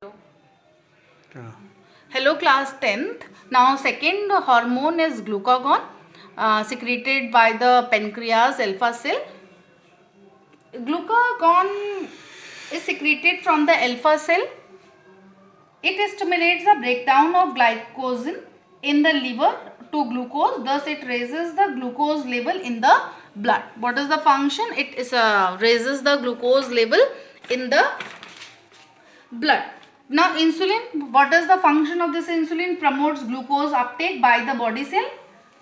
Yeah. Hello class 10th. Now second hormone is glucagon secreted by the pancreas alpha cell. Glucagon is secreted from the alpha cell. It stimulates the breakdown of glycogen in the liver to glucose. Thus it raises the glucose level in the blood. What is the function? It is raises the glucose level in the blood. Now insulin, what is the function of this insulin? Promotes glucose uptake by the body cell.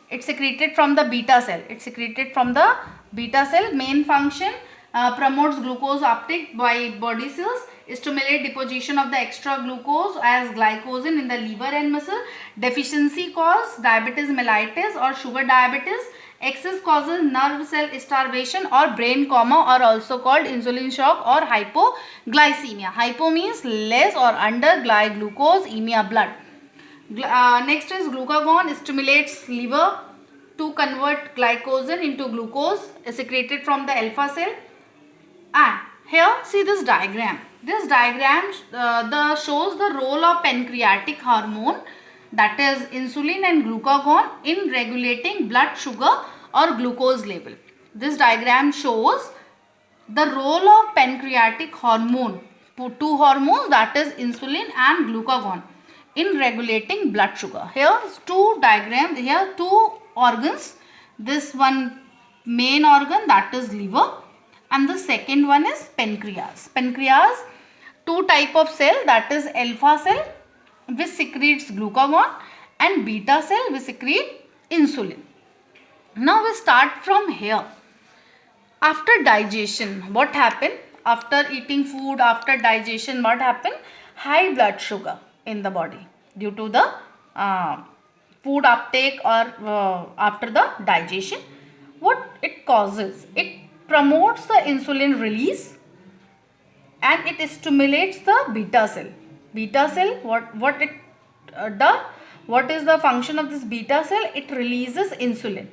It's secreted from the beta cell. It's secreted from the beta cell. Main function, promotes glucose uptake by body cells, stimulate deposition of the extra glucose as glycogen in the liver and muscle. Deficiency cause diabetes mellitus or sugar diabetes. Excess causes nerve cell starvation or brain coma, or also called insulin shock or hypoglycemia. Hypo means less or under, glucose, emia blood. Next is glucagon stimulates liver to convert glycogen into glucose secreted from the alpha cell. And here see this diagram. This diagram shows the role of pancreatic hormone, that is insulin and glucagon, in regulating blood sugar or glucose level. This diagram shows the role of pancreatic hormone, two hormones, that is insulin and glucagon, in regulating blood sugar. Here two diagrams, here two organs. This one main organ, that is liver, and the second one is pancreas. Pancreas, two type of cell, that is alpha cell which secretes glucagon and beta cell which secrete insulin. Now we start from here. After digestion, what happened? After eating food, after digestion, what happened? High blood sugar in the body due to the food uptake or after the digestion. What it causes? It promotes the insulin release and it stimulates the beta cell. Beta cell, what it does? What is the function of this beta cell? It releases insulin.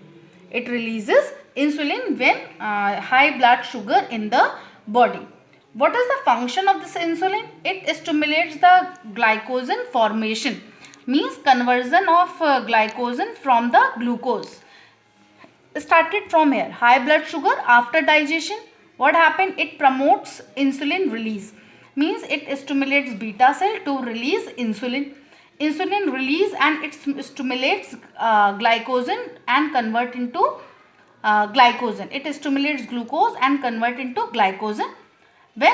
It releases insulin when high blood sugar in the body. What is the function of this insulin? It stimulates the glycogen formation, means conversion of glycogen from the glucose. Started from here, high blood sugar after digestion. What happened? It promotes insulin release, means it stimulates beta cell to release insulin. Insulin release and it stimulates glycogen and convert into glycogen. It stimulates glucose and convert into glycogen. When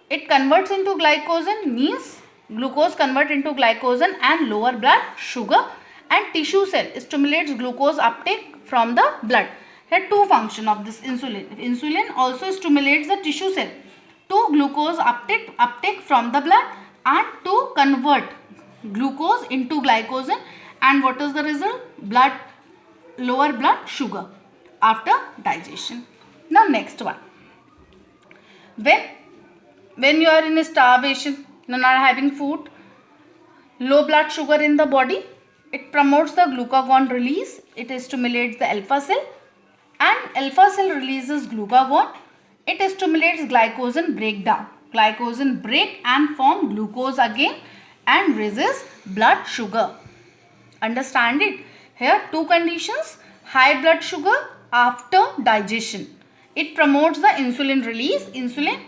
it converts into glycogen, means glucose convert into glycogen and lower blood sugar, and tissue cell stimulates glucose uptake from the blood. Here two function of this insulin. Insulin also stimulates the tissue cell to glucose uptake from the blood and to convert glucose into glycogen. And what is the result? Lower blood sugar after digestion. Now next one. When you are in starvation, not having food, low blood sugar in the body, it promotes the glucagon release. It stimulates the alpha cell, and alpha cell releases glucagon. It stimulates glycogen breakdown. Glycogen break and form glucose again and raises blood sugar. Understand it? Here two conditions. High blood sugar after digestion. It promotes the insulin release. Insulin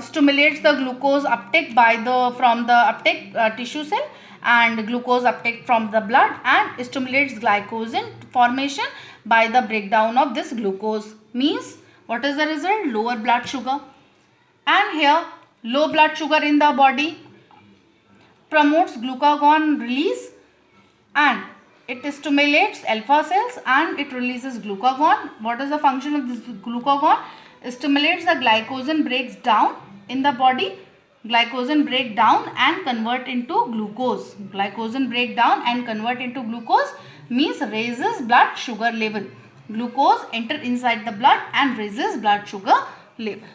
stimulates the glucose uptake from the uptake tissue cell and glucose uptake from the blood, and stimulates glycogen formation by the breakdown of this glucose. Means what is the result? Lower blood sugar. And here low blood sugar in the body promotes glucagon release and it stimulates alpha cells and it releases glucagon. What is the function of this glucagon? Stimulates the glycogen breaks down in the body. Glycogen break down and convert into glucose. Glycogen break down and convert into glucose means raises blood sugar level. Glucose enter inside the blood and raises blood sugar level.